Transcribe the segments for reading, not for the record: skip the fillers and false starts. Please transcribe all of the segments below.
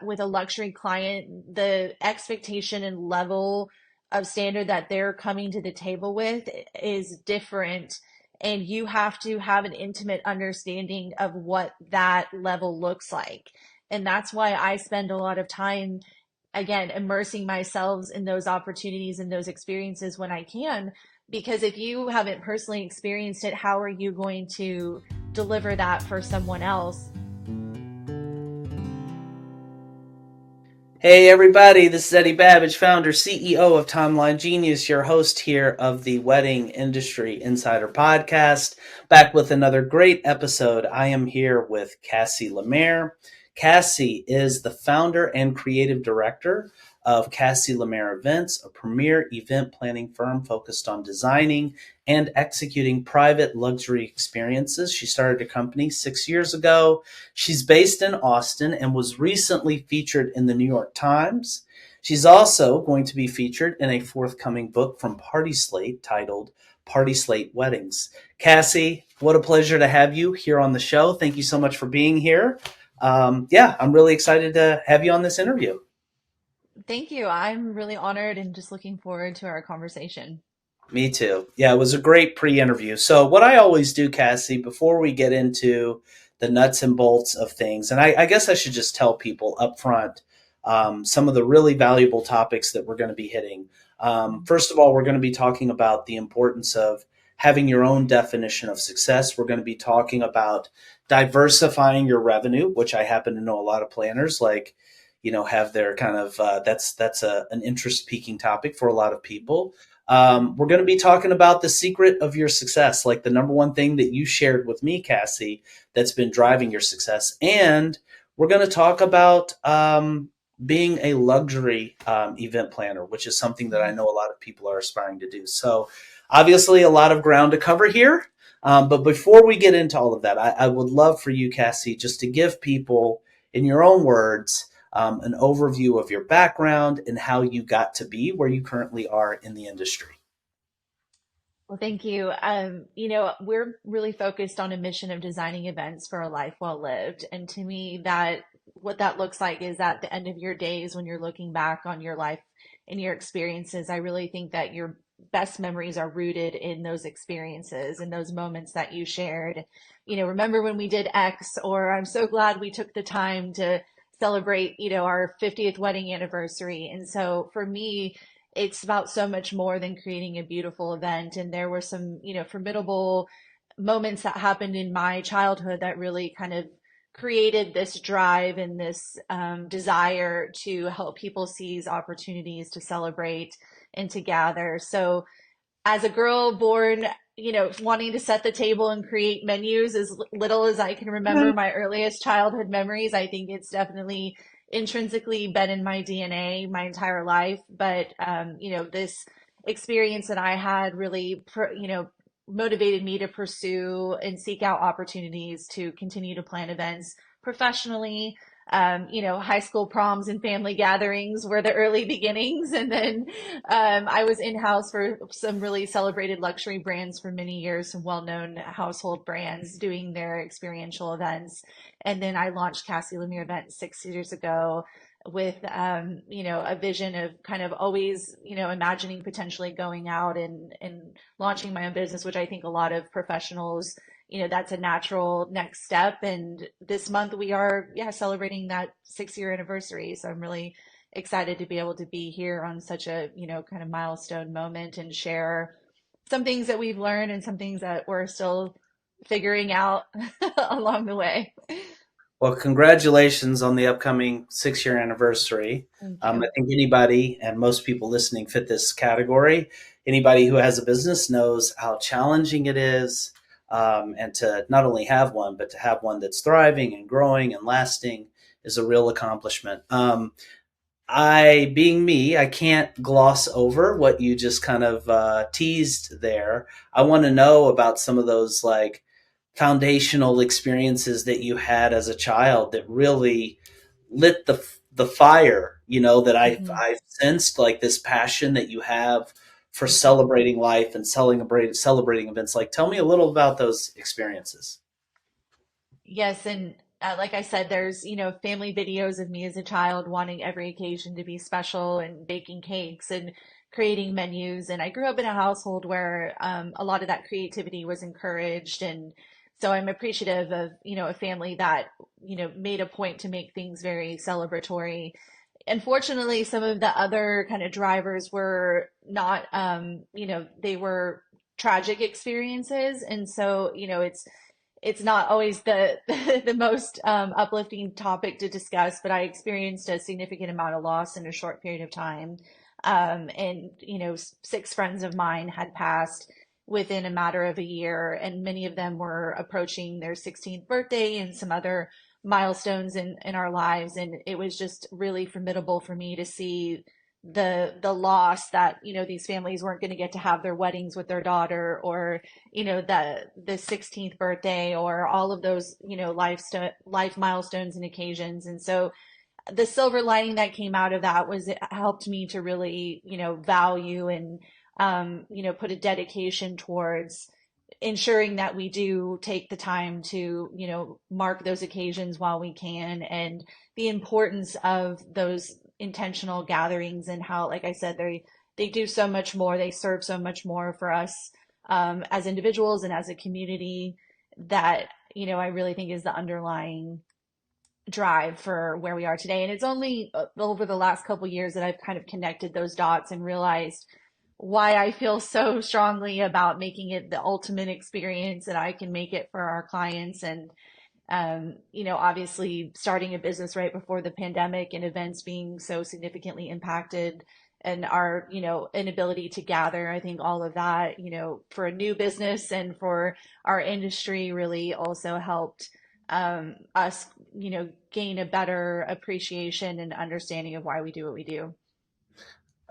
with a luxury client, the expectation and level of standard that they're coming to the table with is different. And you have to have an intimate understanding of what that level looks like. And that's why I spend a lot of time, again, immersing myself in those opportunities and those experiences when I can. Because if you haven't personally experienced it, how are you going to deliver that for someone else? Hey everybody, this is Eddie Babbage, founder, CEO of Timeline Genius, your host here of the Wedding Industry Insider Podcast, back with another great episode. I am here with Cassie LaMere. Cassie is the founder and creative director of Cassie LaMere Events, a premier event planning firm focused on designing and executing private luxury experiences. She started a company 6 years ago. She's based in Austin and was recently featured in the New York Times. She's also going to be featured in a forthcoming book from Party Slate titled Party Slate Weddings. Cassie, what a pleasure to have you here on the show. Thank you so much for being here. I'm really excited to have you on this interview. Thank you. I'm really honored and just looking forward to our conversation. Me too. Yeah, it was a great pre-interview. So what I always do, Cassie, before we get into the nuts and bolts of things, and I guess I should just tell people up front some of the really valuable topics that we're going to be hitting. First of all, we're going to be talking about the importance of having your own definition of success. We're going to be talking about diversifying your revenue, which I happen to know a lot of planners have their kind of an interest piquing topic for a lot of people. We're going to be talking about the secret of your success, like the number one thing that you shared with me, Cassie, that's been driving your success. And we're going to talk about being a luxury event planner, which is something that I know a lot of people are aspiring to do. So obviously a lot of ground to cover here. But before we get into all of that, I would love for you, Cassie, just to give people, in your own words, an overview of your background and how you got to be where you currently are in the industry. Well, thank you. We're really focused on a mission of designing events for a life well lived. And to me, that what that looks like is at the end of your days when you're looking back on your life and your experiences. I really think that your best memories are rooted in those experiences and those moments that you shared. Remember when we did X, or I'm so glad we took the time to celebrate, our 50th wedding anniversary. And so for me, it's about so much more than creating a beautiful event. And there were some, formidable moments that happened in my childhood that really kind of created this drive and this desire to help people seize opportunities to celebrate and to gather. So as a girl born, wanting to set the table and create menus as little as I can remember my earliest childhood memories, I think it's definitely intrinsically been in my DNA my entire life. But, this experience that I had really, motivated me to pursue and seek out opportunities to continue to plan events professionally. High school proms and family gatherings were the early beginnings. And then I was in-house for some really celebrated luxury brands for many years, some well-known household brands doing their experiential events. And then I launched Cassie LaMere Events 6 years ago with, a vision of kind of always, imagining potentially going out and launching my own business, which I think a lot of professionals, that's a natural next step. And this month we are, celebrating that 6 year anniversary. So I'm really excited to be able to be here on such a, kind of milestone moment and share some things that we've learned and some things that we're still figuring out along the way. Well, congratulations on the upcoming 6 year anniversary. Thank I you. think anybody and most people listening fit this category. Anybody who has a business knows how challenging it is, and to not only have one, but to have one that's thriving and growing and lasting is a real accomplishment. Being me, I can't gloss over what you just kind of teased there. I want to know about some of those like foundational experiences that you had as a child that really lit the fire, that Mhm. I've sensed, like this passion that you have for celebrating life and celebrating events. Like, tell me a little about those experiences. Yes, and like I said, there's, family videos of me as a child wanting every occasion to be special and baking cakes and creating menus. And I grew up in a household where a lot of that creativity was encouraged. And so I'm appreciative of, a family that, made a point to make things very celebratory. Unfortunately, some of the other kind of drivers were not, they were tragic experiences. And so, it's not always the the most uplifting topic to discuss, but I experienced a significant amount of loss in a short period of time. And six friends of mine had passed within a matter of a year, and many of them were approaching their 16th birthday and some other milestones in our lives. And it was just really formidable for me to see the loss that, these families weren't going to get to have their weddings with their daughter, or the 16th birthday, or all of those life milestones and occasions. And so the silver lining that came out of that was it helped me to really value and put a dedication towards ensuring that we do take the time to mark those occasions while we can, and the importance of those intentional gatherings, and how, like I said, they do so much more, they serve so much more for us as individuals and as a community, that I really think is the underlying drive for where we are today. And it's only over the last couple years that I've kind of connected those dots and realized why I feel so strongly about making it the ultimate experience that I can make it for our clients. And obviously starting a business right before the pandemic and events being so significantly impacted, and our, inability to gather. I think all of that, for a new business and for our industry really also helped us, gain a better appreciation and understanding of why we do what we do.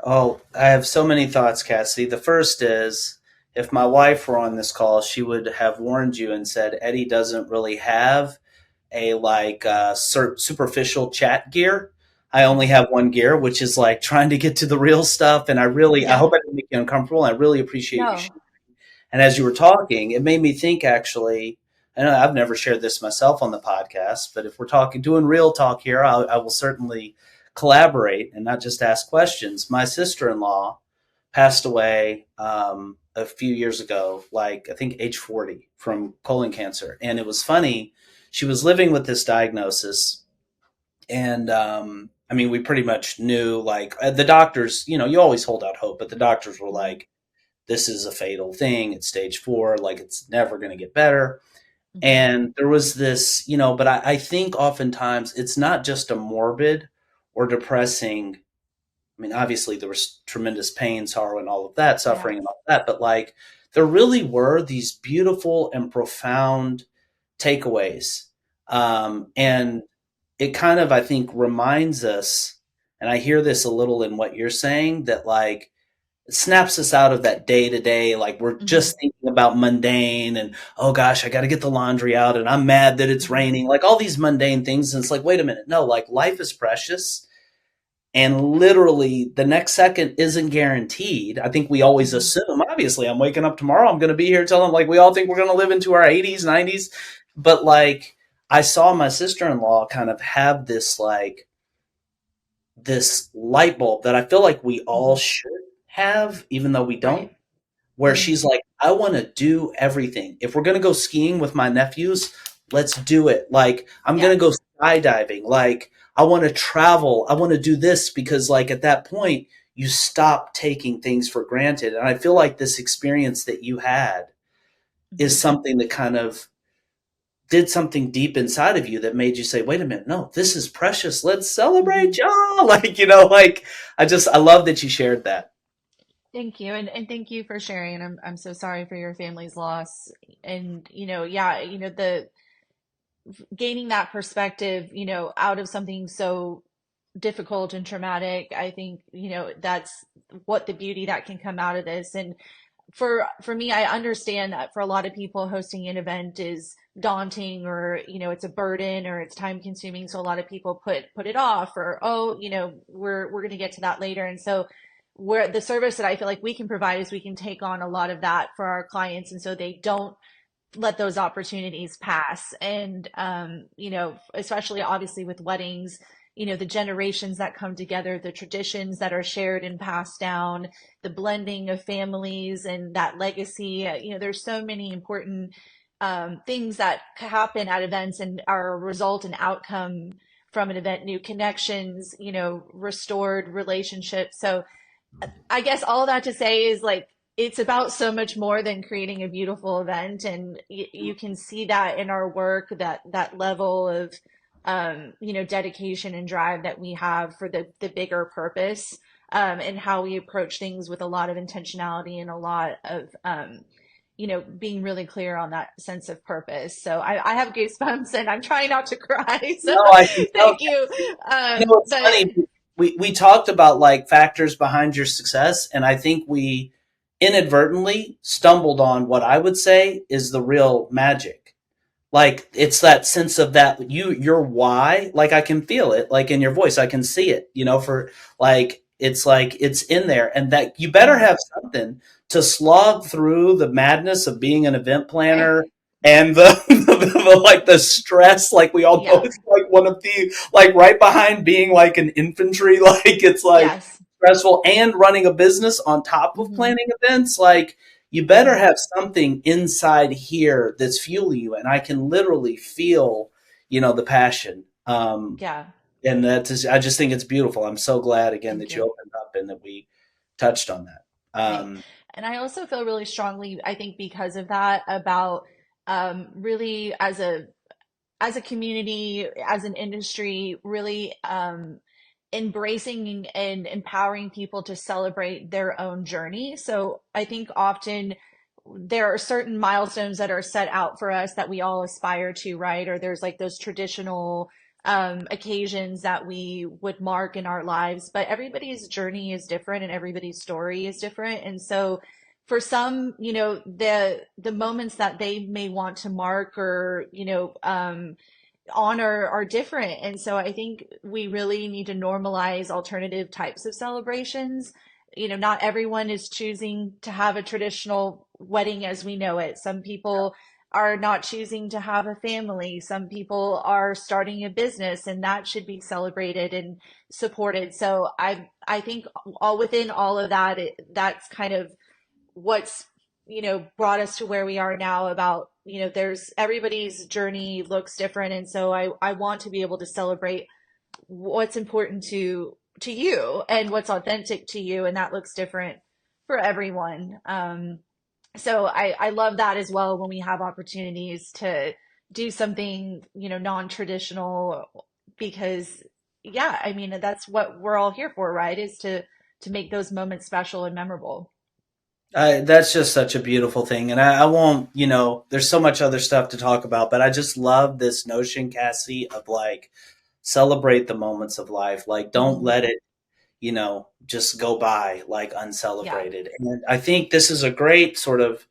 Oh, I have so many thoughts, Cassie. The first is, if my wife were on this call, she would have warned you and said Eddie doesn't really have a superficial chat gear. I only Mhm. have one gear, which is like trying to get to the real stuff. And I Yeah. hope I didn't make you uncomfortable. I really appreciate you. No. And as you were talking, it made me think actually, I know I've never shared this myself on the podcast, but if we're talking, doing real talk here, I will certainly collaborate and not just ask questions. My sister in law passed away a few years ago, like I think age 40 from colon cancer. And it was funny. She was living with this diagnosis. And I mean, we pretty much knew, like, the doctors, you always hold out hope, but the doctors were Mhm. like, this is a fatal thing. It's stage 4. Like, it's never going to get better. Mhm. And there was this, but I think oftentimes it's not just a morbid or depressing. I mean, obviously there was tremendous pain, sorrow, and all of that, Yeah. suffering, and all of that. But like, there really were these beautiful and profound takeaways. And it kind of, I think, reminds us, and I hear this a little in what you're saying, that like, it snaps us out of that day to day. Like, we're Mhm. just thinking about mundane and, oh gosh, I got to get the laundry out and I'm mad that it's Mhm. raining. Like all these mundane things. And it's like, wait a minute. No, like life is precious. And literally the next second isn't guaranteed. I think we always Mhm. assume, obviously, I'm waking up tomorrow. I'm going to be here till I'm like, we all think we're going to live into our 80s, 90s. But like, I saw my sister in law kind of have this, like, this light bulb that I feel like we all Mhm. should have, even though we don't, Right. where Mhm. she's like, I want to do everything. If we're going to go skiing with my nephews, let's do it. Like, I'm going Yeah. to go skydiving. Like, I want to travel. I want to do this because, like, at that point, you stop taking things for granted. And I feel like this experience that you had is Mhm. something that kind of did something deep inside of you that made you say, wait a minute, no, this is precious. Let's celebrate, Mhm. y'all. Like, like, I love that you shared that. Thank you. And thank you for sharing. And I'm so sorry for your family's loss. And yeah, the gaining that perspective, out of something so difficult and traumatic, I think, that's what the beauty that can come out of this. And for me, I understand that for a lot of people, hosting an event is daunting, or it's a burden, or it's time consuming. So a lot of people put it off, or, oh, we're going to get to that later. And so where the service that I feel like we can provide is we can take on a lot of that for our clients, and so they don't let those opportunities pass. And, especially obviously with weddings, the generations that come together, the traditions that are shared and passed down, the blending of families and that legacy. There's so many important things that happen at events and are a result and outcome from an event, new connections, restored relationships. So I guess all that to say is like it's about so much more than creating a beautiful event, and you can see that in our work, that level of dedication and drive that we have for the bigger purpose, and how we approach things with a lot of intentionality and a lot of being really clear on that sense of purpose. So I have goosebumps and I'm trying not to cry. So No, I can tell. thank you. It's But funny. We talked about like factors behind your success, and I think we inadvertently stumbled on what I would say is the real magic. Like it's that sense of that your why, like I can feel it, like in your voice, I can see it, for like it's in there, and that you better mhm, have something to slog through the madness of being an event right. planner and like the stress, like we all know Yeah. it's like one of the like right behind being like an infantry, like it's like Yes. stressful and running a business on top of Hmm. planning events, like you better Hmm. have something inside here that's fueling you, and I can literally feel the passion. Yeah. And I just think it's beautiful. I'm so glad again Thank that you you. opened up and that we touched on that. Right. And I also feel really strongly, I think, because of that, about really as a community, as an industry, really embracing and empowering people to celebrate their own journey. So I think often there are certain milestones that are set out for us that we all aspire to, right? Or there's like those traditional occasions that we would mark in our lives, but everybody's journey is different and everybody's story is different. And so for some, the moments that they may want to mark or, honor are different. And so I think we really need to normalize alternative types of celebrations. Not everyone is choosing to have a traditional wedding as we know it. Some people are not choosing to have a family. Some people are starting a business and that should be celebrated and supported. So I think all within all of that, that's kind of what's brought us to where we are now. About there's everybody's journey looks different, and so I want to be able to celebrate what's important to you and what's authentic to you, and that looks different for everyone. So I love that as well when we have opportunities to do something non-traditional, because yeah, I mean that's what we're all here for, right? Is to make those moments special and memorable. That's just such a beautiful thing. And I won't, there's so much other stuff to talk about, but I just love this notion, Cassie, of like celebrate the moments of life. Like, don't Hmm. let it just go by like Yeah. uncelebrated. And I think this is a great sort of,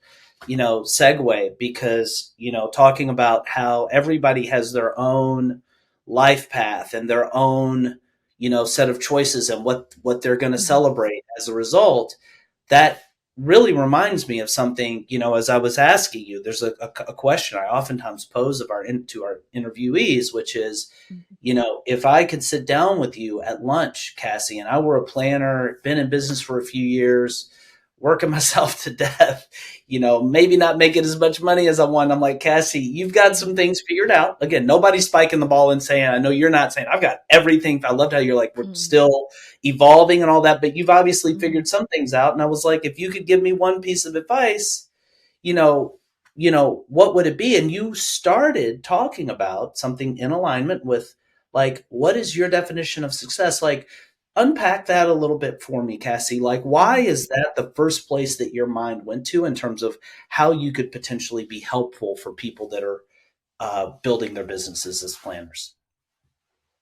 segue because, talking about how everybody has their own life path and their own, set of choices and what they're going to Hmm. celebrate as a result, that really reminds me of something, as I was asking you, there's a question I oftentimes pose to our interviewees, which is, if I could sit down with you at lunch, Cassie, and I were a planner, been in business for a few years, working myself to death, maybe not making as much money as I want. I'm like, Cassie, you've got some things figured out. Again, nobody's spiking the ball and saying, I know you're not saying I've got everything. I loved how you're like, we're Hmm. still evolving and all that, but you've obviously Hmm. figured some things out. And I was like, if you could give me one piece of advice, you know, what would it be? And you started talking about something in alignment with like, what is your definition of success? Like, unpack that a little bit for me, Cassie. Like, why Hmm. is that the first place that your mind went to in terms of how you could potentially be helpful for people that are building their businesses as planners?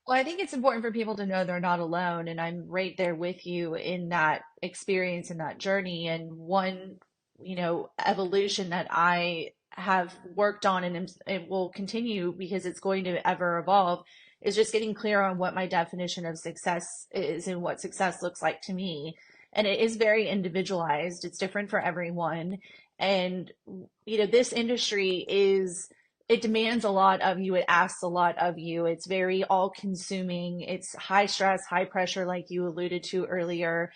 Well, I think it's important for people to know they're not alone, and I'm right there with you in that experience and that journey. And one, evolution that I have worked on and it will continue because it's going to ever evolve is just getting clear on what my definition of success is and what success looks like to me. And it is very individualized. It's different for everyone. And, this industry it demands a lot of you. It asks a lot of you. It's very all consuming. It's high stress, high pressure, like you alluded to earlier.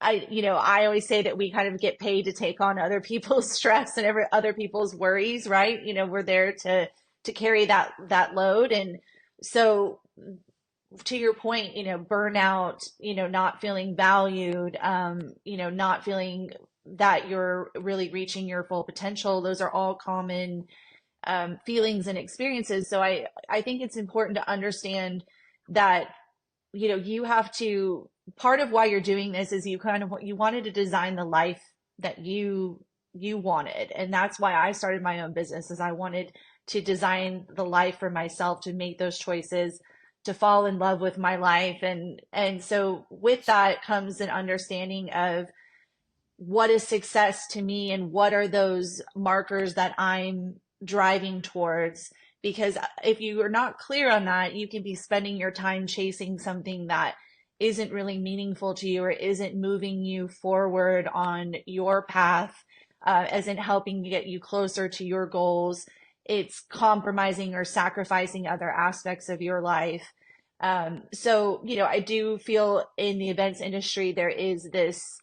I always say that we kind of get paid to take on other people's stress and other people's worries, right? We're there to carry that load. And so to your point, burnout, not feeling valued, not feeling that you're really reaching your full potential. Those are all common feelings and experiences. So I think it's important to understand that, you have to, part of why you're doing this is you wanted to design the life that you wanted. And that's why I started my own business, is I wanted to design the life for myself, to make those choices, to fall in love with my life. And so with that comes an understanding of what is success to me and what are those markers that I'm driving towards. Because if you are not clear on that, you can be spending your time chasing something that isn't really meaningful to you or isn't moving you forward on your path, isn't helping get you closer to your goals. It's compromising or sacrificing other aspects of your life. So, I do feel in the events industry, there is this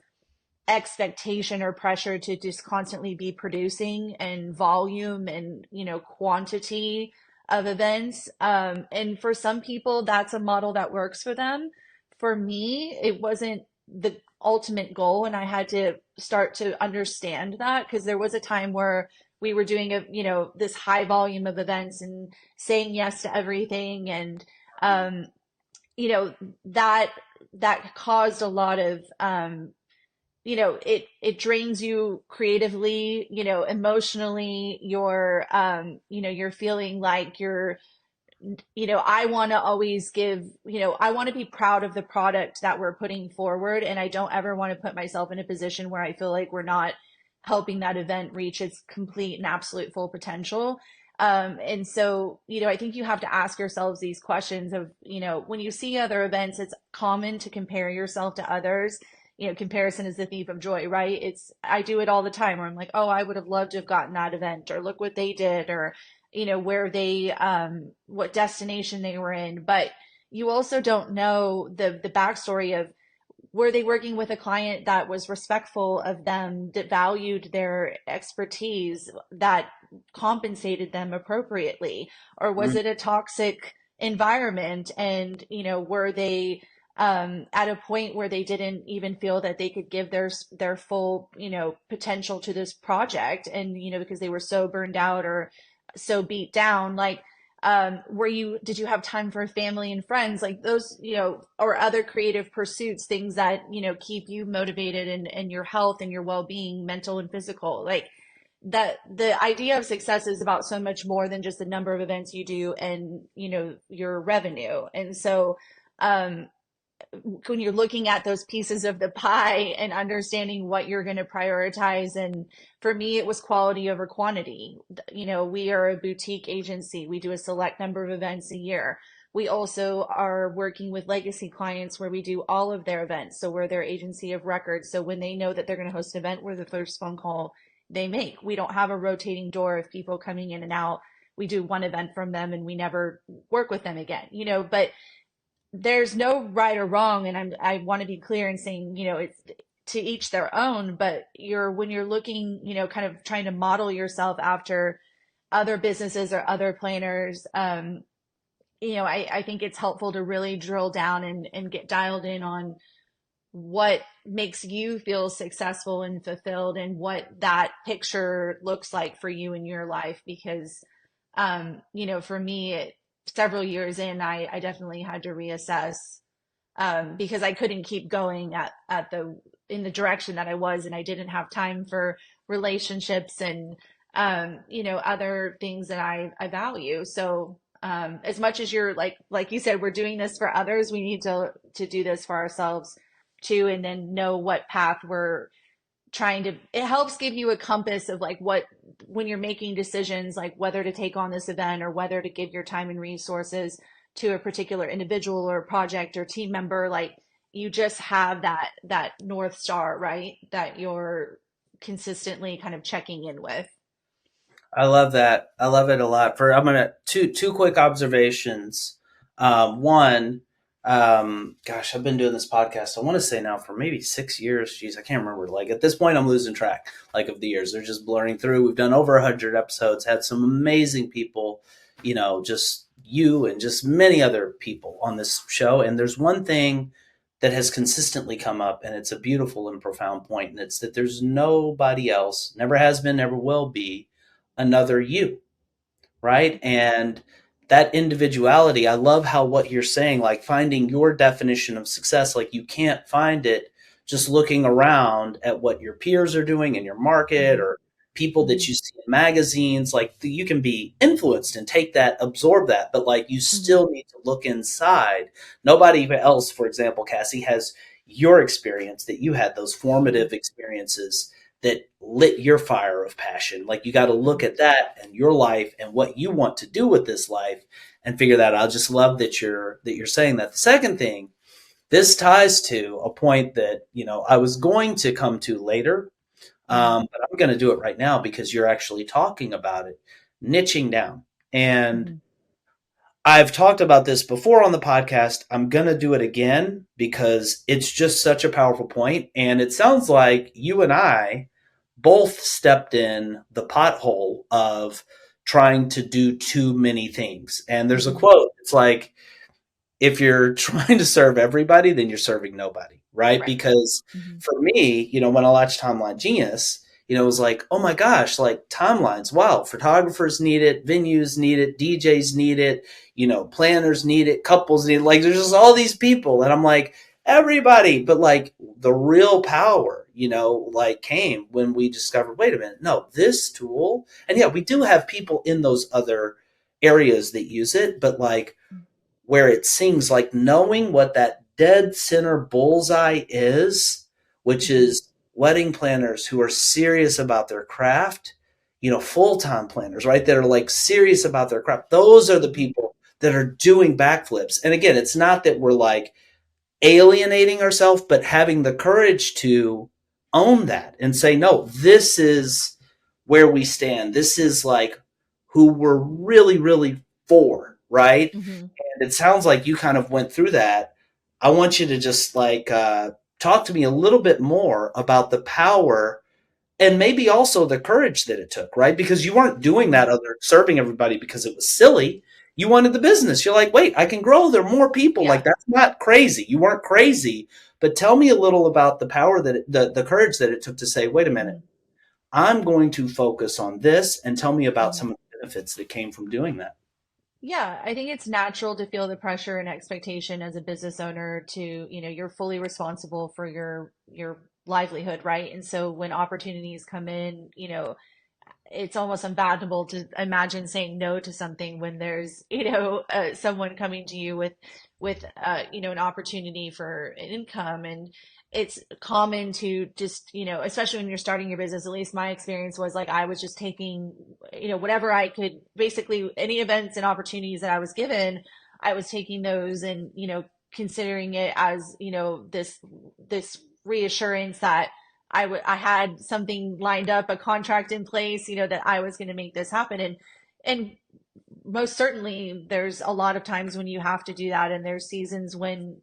expectation or pressure to just constantly be producing and volume and quantity of events, and for some people that's a model that works for them. For me, it wasn't the ultimate goal, and I had to start to understand that, because there was a time where we were doing this high volume of events and saying yes to everything, and um you know that that caused a lot of it drains you creatively, emotionally. You're feeling like I want to always give, I want to be proud of the product that we're putting forward. And I don't ever want to put myself in a position where I feel like we're not helping that event reach its complete and absolute full potential. And so, I think you have to ask yourselves these questions of, when you see other events, it's common to compare yourself to others. Comparison is the thief of joy, right? I do it all the time where I'm like, oh, I would have loved to have gotten that event, or look what they did, or, where what destination they were in. But you also don't know the backstory of, were they working with a client that was respectful of them, that valued their expertise, that compensated them appropriately? Or was Mm. it a toxic environment? And, were they at a point where they didn't even feel that they could give their full, potential to this project? And, because they were so burned out or so beat down, like, did you have time for family and friends, like those, or other creative pursuits, things that, keep you motivated, and your health and your well-being, mental and physical? Like, that the idea of success is about so much more than just the number of events you do and, your revenue. And so, um, when you're looking at those pieces of the pie and understanding what you're going to prioritize. And for me, it was quality over quantity. We are a boutique agency. We do a select number of events a year. We also are working with legacy clients where we do all of their events. So we're their agency of record. So when they know that they're going to host an event, we're the first phone call they make. We don't have a rotating door of people coming in and out. We do one event from them and we never work with them again, but there's no right or wrong. And I want to be clear in saying, it's to each their own. But when you're looking, kind of trying to model yourself after other businesses or other planners, I think it's helpful to really drill down and get dialed in on what makes you feel successful and fulfilled, and what that picture looks like for you in your life. Because, for me, several years in, I definitely had to reassess, because I couldn't keep going in the direction that I was, and I didn't have time for relationships and, other things that I value. So, as much as you're like you said, we're doing this for others, we need to do this for ourselves too, and then know what path we're it helps give you a compass of like when you're making decisions, like whether to take on this event or whether to give your time and resources to a particular individual or project or team member. Like, you just have that North Star, right? That consistently kind of checking in with. I love that. I love it a lot. For I'm gonna two quick observations. One, gosh, I've been doing this podcast. I want to say now for maybe 6 years. Geez, I can't remember. Like at this point, I'm losing track. Like of the years, they're just blurring through. We've done over 100 episodes. Had some amazing people. Just you and just many other people on this show. And there's one thing that has consistently come up, and it's a beautiful and profound point, and it's that there's nobody else, never has been, never will be another you, right? And that individuality, I love how what you're saying, like finding your definition of success, like you can't find it just looking around at what your peers are doing in your market Mm-hmm. or people that Mm-hmm. you see in magazines. Like you can be influenced and take that, absorb that, but like you Mm-hmm. still need to look inside. Nobody else, for example, Cassie, has your experience that you had, those Mm-hmm. formative experiences that lit your fire of passion. Like you got to look Mm-hmm. at that and your life and what you want to do with this life and figure that out. I just love that you're saying that. The second thing, this ties to a point that I was going to come to later, Mm-hmm. but I'm going to do it right now because you're actually talking about it, niching down. And Mm-hmm. I've talked about this before on the podcast. I'm going to do it again because it's just such a powerful point. And it sounds like you and I both stepped in the pothole of trying to do too many things. And there's a Mm-hmm. quote. It's like, if you're trying to serve everybody, then you're serving nobody, right? Right. Because Mm-hmm. for me, when I watched Timeline Genius, it was like, oh my gosh, like timelines. Wow, photographers need it, venues need it, DJs need it, planners need it, couples need it. Like, there's just all these people, and I'm like, everybody. But like, the real power, like came when we discovered, wait a minute, no, this tool, and yeah, we do have people in those other areas that use it, but like where it seems like knowing what that dead center bullseye is, which Mm-hmm. is wedding planners who are serious about their craft, full-time planners, right? That are like serious about their craft. Those are the Mm-hmm. people that are doing backflips. And again, it's not that we're like alienating ourselves, but having the courage to own that and say, no, this is where we stand. This is like who we're really, really for, right? Mm-hmm. And it sounds like you kind of went through that. I want you to just like talk to me a little bit more about the power and maybe also the courage that it took, right? Because you weren't doing Mm-hmm. that other serving everybody because it was silly. You wanted the business. You're like, wait, I can grow. There are more people. Yeah. Like that's not crazy. You weren't crazy, but tell me a little about the power the courage that it took to say, wait a minute, Mm-hmm. I'm going to focus on this, and tell me about Mm-hmm. some of the benefits that came from doing that. Yeah, I think it's natural to feel the pressure and expectation as a business owner to, you're fully responsible for your livelihood, right? And so when opportunities come in, it's almost unfathomable to imagine saying no to something when there's someone coming to you with an opportunity for an income. And it's common to just especially when you're starting your business, at least my experience was like I was just taking whatever I could, basically any events and opportunities that I was given, I was taking those and considering it as this reassurance that I had something lined up, a contract in place, that I was going to make this happen. And most certainly there's a lot of times when you have to do that. And there's seasons when,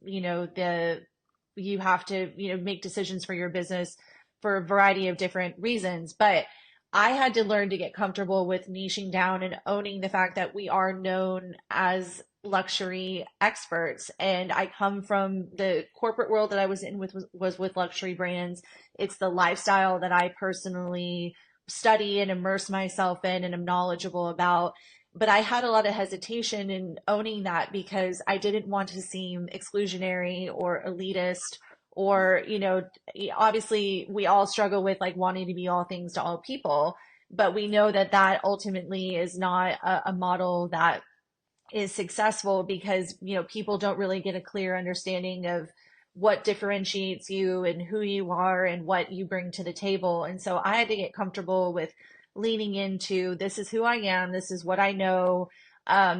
you have to, make decisions for your business for a variety of different reasons. But I had to learn to get comfortable with niching down and owning the fact that we are known as luxury experts. And I come from the corporate world that I was in was with luxury brands. It's the lifestyle that I personally study and immerse myself in and am knowledgeable about. But I had a lot of hesitation in owning that because I didn't want to seem exclusionary or elitist or, obviously we all struggle with like wanting to be all things to all people, but we know that that ultimately is not a model that is successful because people don't really get a clear understanding of what differentiates you and who you are and what you bring to the table. And so I had to get comfortable with leaning into, this is who I am, this is what I know,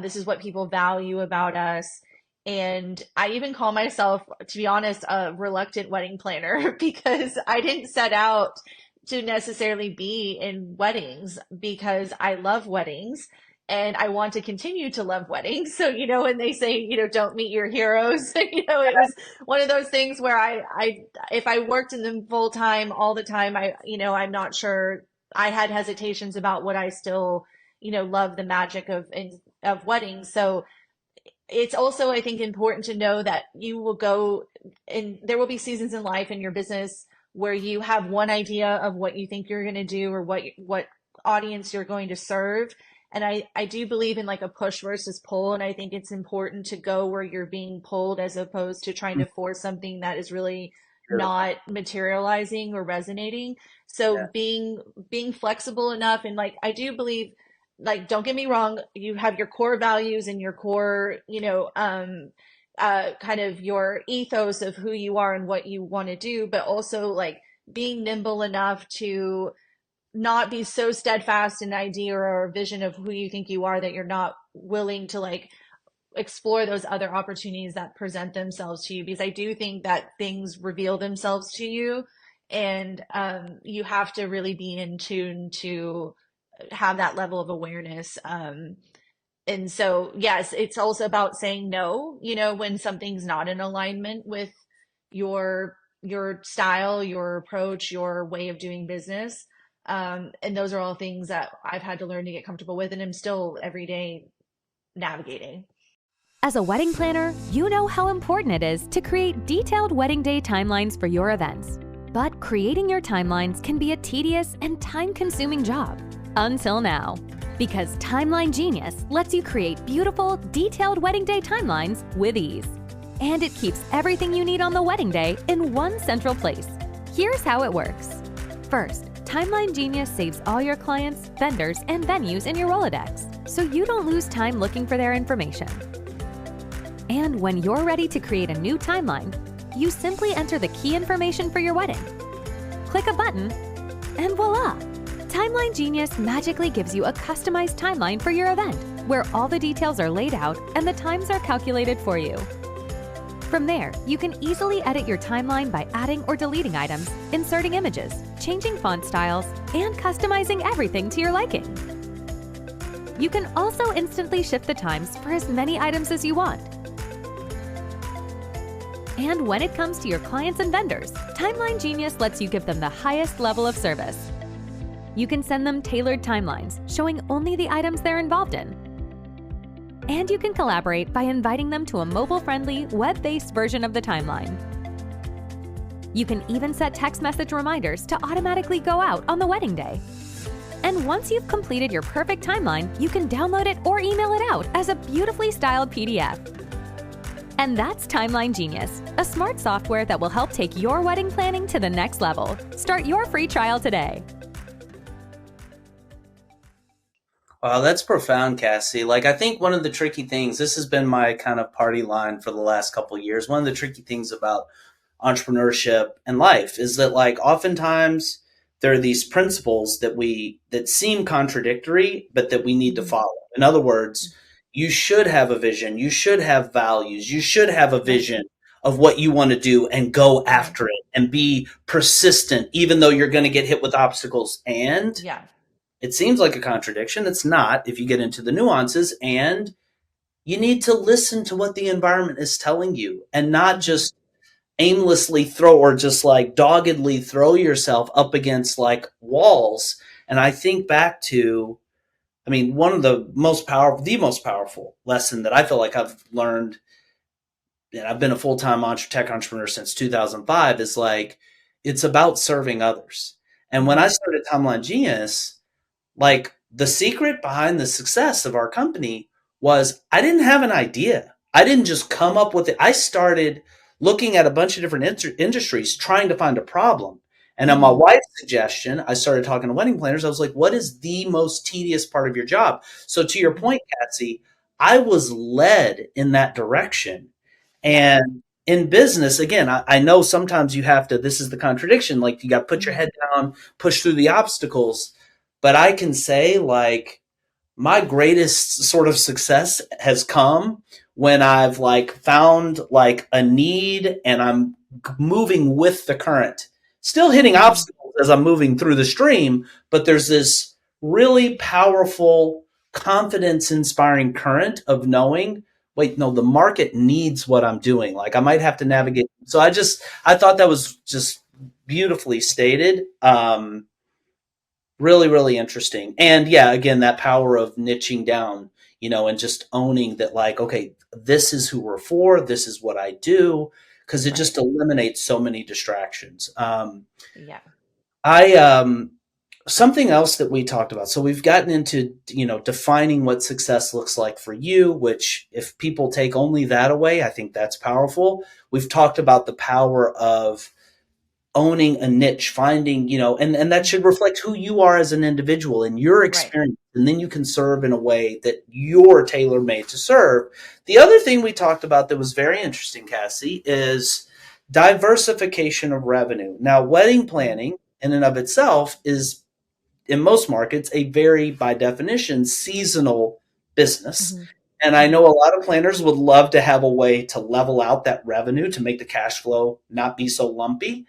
this is what people value about us. And I even call myself, to be honest, a reluctant wedding planner because I didn't set out to necessarily be in weddings because I love weddings and I want to continue to love weddings. So, when they say, don't meet your heroes, it was one of those things where if I worked in them full time all the time, I'm not sure. I had hesitations about what I still, love the magic of weddings. So it's also, I think, important to know that you will go and there will be seasons in life in your business where you have one idea of what you think you're going to do or what audience you're going to serve. And I do believe in like a push versus pull. And I think it's important to go where you're being pulled as opposed to trying to force something that is really Beautiful. not materializing or resonating. So Yeah. being flexible enough, and like I do believe, like, don't get me wrong, you have your core values and your core, kind of your ethos of who you are and what you want to do, but also like being nimble enough to not be so steadfast in idea or vision of who you think you are that you're not willing to like explore those other opportunities that present themselves to you, because I do think that things reveal themselves to you, and you have to really be in tune to have that level of awareness. And so, yes, it's also about saying no, when something's not in alignment with your style, your approach, your way of doing business. And those are all things that I've had to learn to get comfortable with, and I'm still every day navigating. As a wedding planner, you know how important it is to create detailed wedding day timelines for your events. But creating your timelines can be a tedious and time-consuming job. Until now. Because Timeline Genius lets you create beautiful, detailed wedding day timelines with ease. And it keeps everything you need on the wedding day in one central place. Here's how it works. First, Timeline Genius saves all your clients, vendors, and venues in your Rolodex, so you don't lose time looking for their information. And when you're ready to create a new timeline, you simply enter the key information for your wedding. Click a button, and voila! Timeline Genius magically gives you a customized timeline for your event, where all the details are laid out and the times are calculated for you. From there, you can easily edit your timeline by adding or deleting items, inserting images, changing font styles, and customizing everything to your liking. You can also instantly shift the times for as many items as you want. And when it comes to your clients and vendors, Timeline Genius lets you give them the highest level of service. You can send them tailored timelines, showing only the items they're involved in. And you can collaborate by inviting them to a mobile-friendly, web-based version of the timeline. You can even set text message reminders to automatically go out on the wedding day. And once you've completed your perfect timeline, you can download it or email it out as a beautifully styled PDF. And that's Timeline Genius, a smart software that will help take your wedding planning to the next level. Start your free trial today. Wow, that's profound, Cassie. Like, I think one of the tricky things, this has been my kind of party line for the last couple of years. One of the tricky things about entrepreneurship and life is that, like, oftentimes there are these principles that seem contradictory, but that we need to Mhm. follow. In other words, you should have a vision, you should have values, you should have a Right, vision of what you want to do and go right. after it and be persistent, even though you're going to get hit with obstacles. And Yeah. it seems like a contradiction. It's not if you get into the nuances, and you need to listen to what the environment is telling you and not Mhm. just aimlessly throw or just like doggedly throw yourself up against like walls. And I think back to, I mean, one of the most powerful lesson that I feel like I've learned, and I've been a full-time tech entrepreneur since 2005, is like, it's about serving others. And when I Mhm. started Timeline Genius, like the secret behind the success of our company was I didn't have an idea. I didn't just come up with it. I started looking at a bunch of different industries trying to find a problem. And on my Mhm. wife's suggestion, I started talking to wedding planners. I was like, what is the most tedious part of your job? So to your Mhm. point, Patsy, I was led in that direction. Yeah. And in business, again, I know sometimes you have to, this is the contradiction, like you got to put your Mhm. head down, push through the obstacles. But I can say, like, my greatest sort of success has come when I've like found like a need and I'm moving with the current, still hitting Mhm. obstacles, as I'm moving through the stream, but there's this really powerful, confidence inspiring current of knowing, wait, no, the market needs what I'm doing. Like I might have to Right. navigate. So I thought that was just beautifully stated. Really, really interesting. And yeah, again, that power of niching down, and just owning that, like, okay, this is who we're for, this is what I do, because it Right. just eliminates so many distractions. Yeah. I Something else that we talked about. So we've gotten into, defining what success looks like for you, which if people take only that away, I think that's powerful. We've talked about the power of owning a niche, finding, and that should Hmm. reflect who you are as an individual and your Right. experience. And then you can serve in a way that you're tailor made to serve. The other thing we talked about that was very interesting, Cassie, is diversification of revenue. Now, wedding Hmm. planning in and of itself is, in most markets, a very, by definition, seasonal business. Hmm. And I Hmm. know a lot of planners would love to have a way to level out that revenue to make the cash flow not be so lumpy.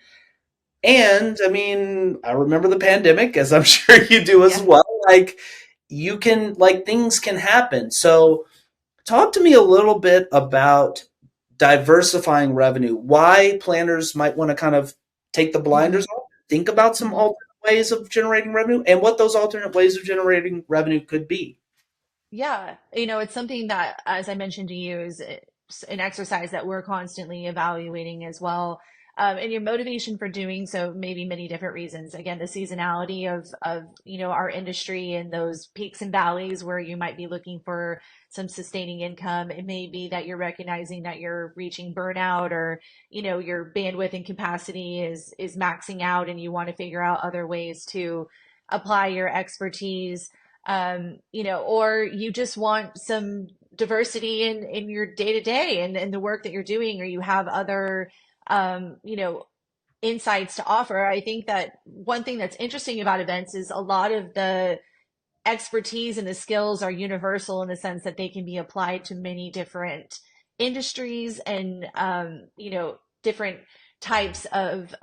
And I mean, I remember the pandemic, as I'm sure you do as Yeah. well. Like, things can happen. So, talk to me a little bit about diversifying revenue, why planners might want to kind of take the blinders Hmm. off, think about some Hmm. alternate ways of generating revenue, and what those alternate ways of generating revenue could be. Yeah, it's something that, as I mentioned to you, is an exercise that we're constantly evaluating as well. And your motivation for doing so may be many different reasons. Again, the seasonality of our industry and those peaks and valleys where you might be looking for some sustaining income. It may be that you're recognizing that you're reaching burnout, or your bandwidth and capacity is maxing out, and you want to figure out other ways to apply your expertise, or you just want some diversity in your day to day and the work that you're doing, or you have other, insights to offer. I think that one thing that's interesting about events is a lot of the expertise and the skills are universal in the sense that they can be applied to many different industries and, different types of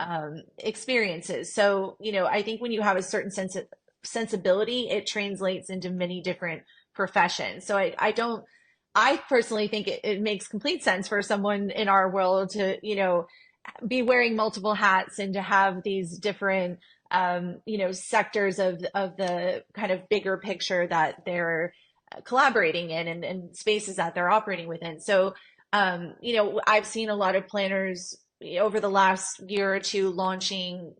experiences. So, I think when you have a certain sensibility, it translates into many different professions. So I personally think it makes complete sense for someone in our world to, be wearing multiple hats and to have these different, sectors of the kind of bigger picture that they're collaborating in, and spaces that they're operating within. So, I've seen a lot of planners over the last year or two launching,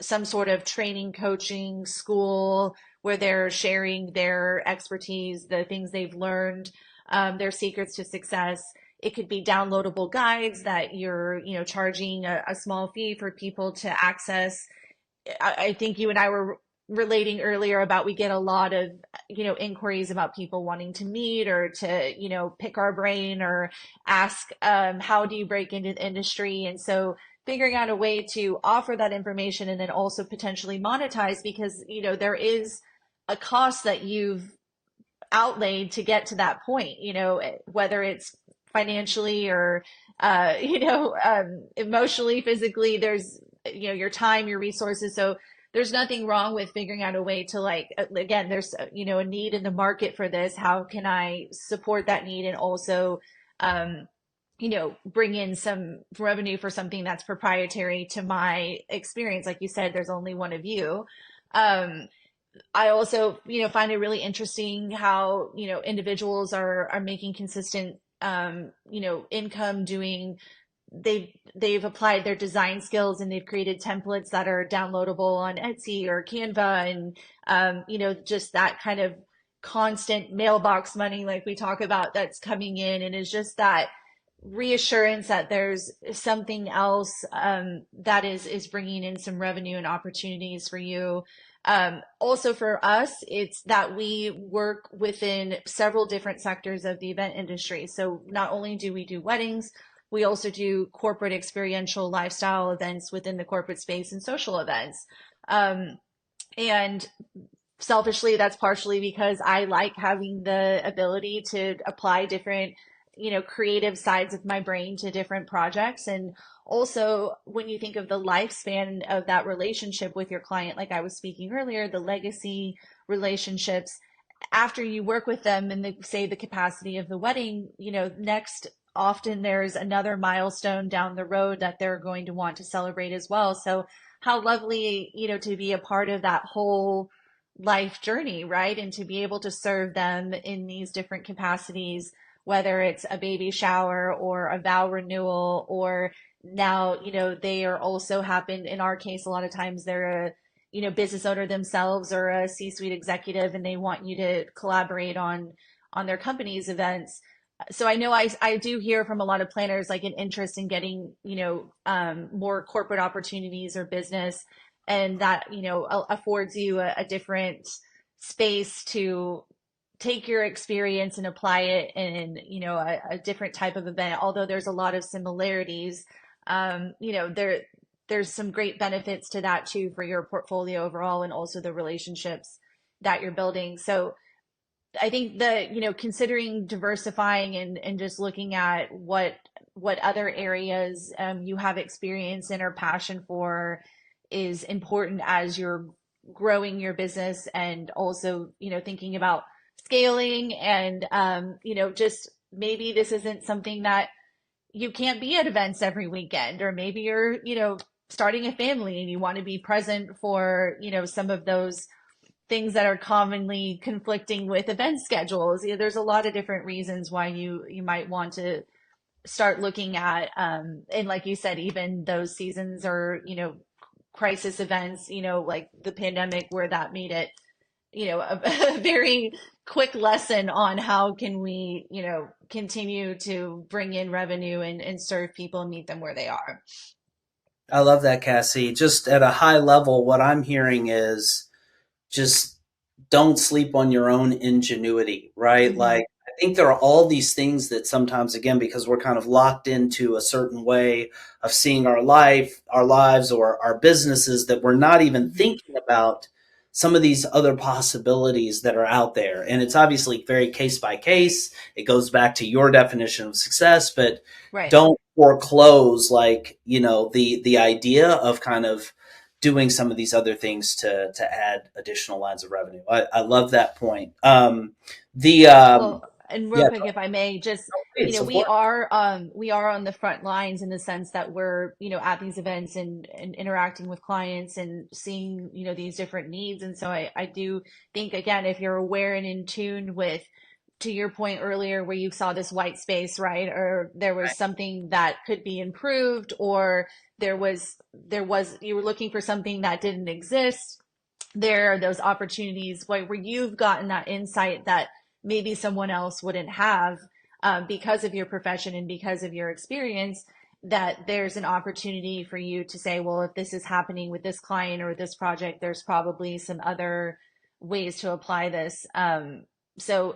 some sort of training, coaching school where they're sharing their expertise, the things they've learned, their secrets to success. It could be downloadable guides that you're, charging a small fee for people to access. I think you and I were relating earlier about, we get a lot of, inquiries about people wanting to meet or to, pick our brain or ask, how do you break into the industry? And so figuring out a way to offer that information and then also potentially monetize, because, there is a cost that you've outlaid to get to that point, whether it's financially or, emotionally, physically, there's, your time, your resources. So there's nothing wrong with figuring out a way to, like, again, there's, a need in the market for this. How can I support that need and also, bring in some revenue for something that's proprietary to my experience? Like you said, there's only one of you. Um, I also, find it really interesting how, individuals are making consistent, income doing, they've applied their design skills and they've created templates that are downloadable on Etsy or Canva, and, just that kind of constant mailbox money, like we talk about, that's coming in, and it's just that reassurance that there's something else, that is bringing in some revenue and opportunities for you. Also for us, it's that we work within several different sectors of the event industry. So not only do we do weddings, we also do corporate experiential lifestyle events within the corporate space and social events. And selfishly, that's partially because I like having the ability to apply different, creative sides of my brain to different projects. And also when you think of the lifespan of that relationship with your client, like I was speaking earlier, the legacy relationships, after you work with them in the, say, the capacity of the wedding, next, often there's another milestone down the road that they're going to want to celebrate as well. So how lovely, to be a part of that whole life journey, right? And to be able to serve them in these different capacities, whether it's a baby shower or a vow renewal, or now, they are also happen in our case, a lot of times they're a, business owner themselves or a C-suite executive, and they want you to collaborate on their company's events. So I know I do hear from a lot of planners like an interest in getting, more corporate opportunities or business, and that, affords you a different space to take your experience and apply it in, a different type of event. Although there's a lot of similarities, there's some great benefits to that too for your portfolio overall, and also the relationships that you're building. So I think that, considering diversifying and just looking at what other areas you have experience in or passion for is important as you're growing your business, and also, thinking about scaling, and, just maybe this isn't something that you can't be at events every weekend, or maybe you're, starting a family and you want to be present for, some of those things that are commonly conflicting with event schedules. There's a lot of different reasons why you might want to start looking at, and like you said, even those seasons or, crisis events, like the pandemic, where that made it, a very quick lesson on how can we, continue to bring in revenue and serve people and meet them where they are. I love that, Cassie. Just at a high level, what I'm hearing is just don't sleep on your own ingenuity, right? Mm-hmm. Like, I think there are all these things that sometimes, again, because we're kind of locked into a certain way of seeing our lives, or our businesses, that we're not even Mm-hmm. thinking about some of these other possibilities that are out there. And it's obviously very case by case. It goes back to your definition of success, but Right. don't foreclose, like, the idea of kind of doing some of these other things to add additional lines of revenue. I love that point. The Well, and real Yeah, quick, if I may, just, please, of we course. are on the front lines in the sense that we're, at these events and interacting with clients and seeing, these different needs. And so I do think, again, if you're aware and in tune with, to your point earlier, where you saw this white space, right? Or there was something that could be improved, or there was you were looking for something that didn't exist. There are those opportunities where you've gotten that insight that maybe someone else wouldn't have, because of your profession and because of your experience, that there's an opportunity for you to say, well, if this is happening with this client or this project, there's probably some other ways to apply this. So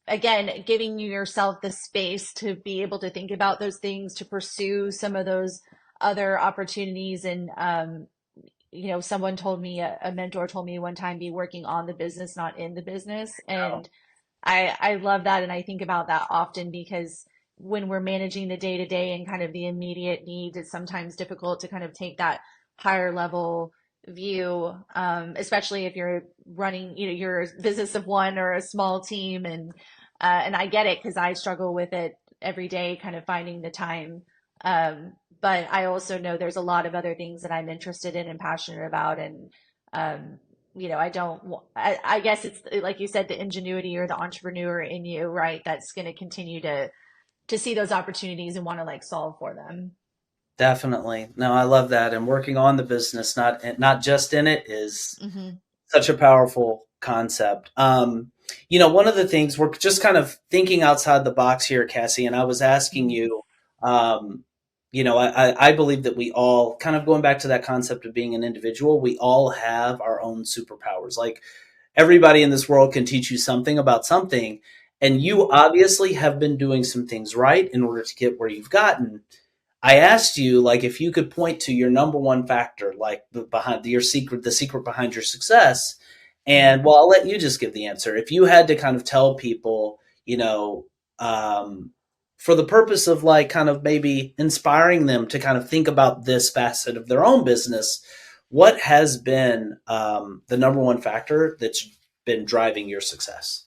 again, giving yourself the space to be able to think about those things, to pursue some of those other opportunities. And, someone told me, a mentor told me one time, be working on the business, not in the business. And I love that. And I think about that often, because when we're managing the day to day and kind of the immediate needs, it's sometimes difficult to kind of take that higher level view, especially if you're running, your business of one or a small team. And I get it, because I struggle with it every day, kind of finding the time. But I also know there's a lot of other things that I'm interested in and passionate about. And, I guess it's like you said, the ingenuity or the entrepreneur in you, right? That's going to continue to see those opportunities and want to like solve for them. Definitely. No, I love that. And working on the business, not just in it, is Hmm. such a powerful concept. One of the things, we're just kind of thinking outside the box here, Cassie, and I was asking Hmm. you, I believe that we all, kind of going back to that concept of being an individual, we all have our own superpowers. Like, everybody in this world can teach you something about something. And you obviously have been doing some things right in order to get where you've gotten. I asked you, like, if you could point to your number one factor, like behind your secret, the secret behind your success. And, well, I'll let you just give the answer. If you had to kind of tell people, um, for the purpose of like kind of maybe inspiring them to kind of think about this facet of their own business, what has been the number one factor that's been driving your success?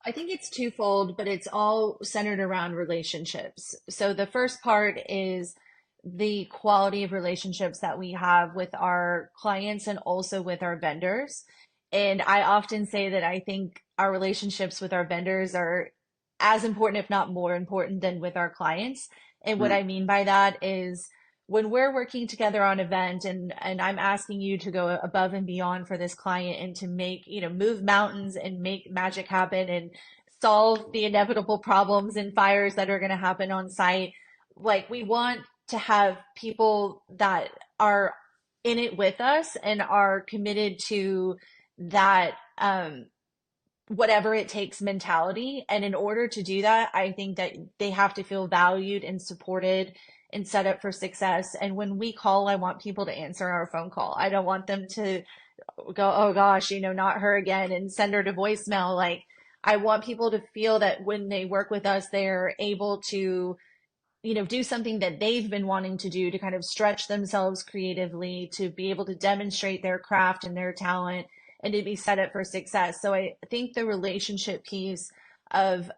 I think it's twofold, but it's all centered around relationships. So the first part is the quality of relationships that we have with our clients and also with our vendors. And I often say that I think our relationships with our vendors are as important, if not more important, than with our clients. And what Mm, I mean by that is when we're working together on an event and I'm asking you to go above and beyond for this client and to make, move mountains and make magic happen and solve the inevitable problems and fires that are going to happen on site. Like we want to have people that are in it with us and are committed to that whatever it takes mentality. And in order to do that, I think that they have to feel valued and supported and set up for success. And when we call, I want people to answer our phone call. I don't want them to go, oh gosh, not her again, and send her to voicemail. Like, I want people to feel that when they work with us, they're able to do something that they've been wanting to do to kind of stretch themselves creatively, to be able to demonstrate their craft and their talent and to be set up for success. So I think the relationship piece of,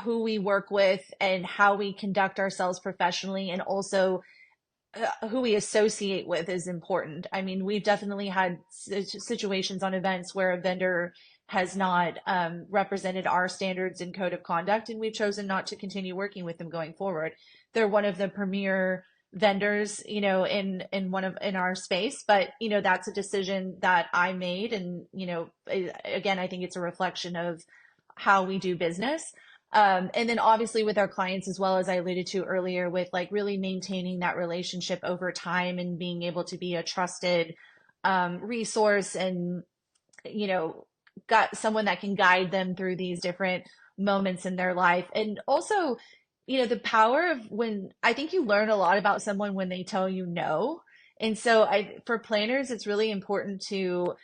who we work with and how we conduct ourselves professionally and also who we associate with is important. I mean, we've definitely had situations on events where a vendor has not represented our standards and code of conduct, and we've chosen not to continue working with them going forward. They're one of the premier vendors, in our space, but that's a decision that I made, and again, I think it's a reflection of how we do business. And then obviously with our clients, as well as I alluded to earlier, with like really maintaining that relationship over time and being able to be a trusted resource and, you know, got someone that can guide them through these different moments in their life. And also, the power of when I think you learn a lot about someone when they tell you no. And so for planners, it's really important to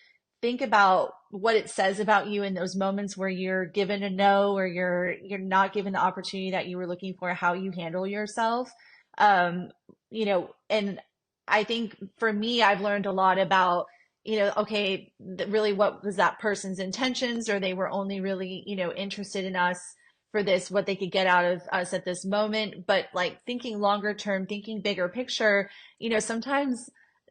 think about what it says about you in those moments where you're given a no or you're not given the opportunity that you were looking for, how you handle yourself. And I think for me, I've learned a lot about, okay, really what was that person's intentions, or they were only really, interested in us for this, what they could get out of us at this moment. But like thinking longer term, thinking bigger picture, sometimes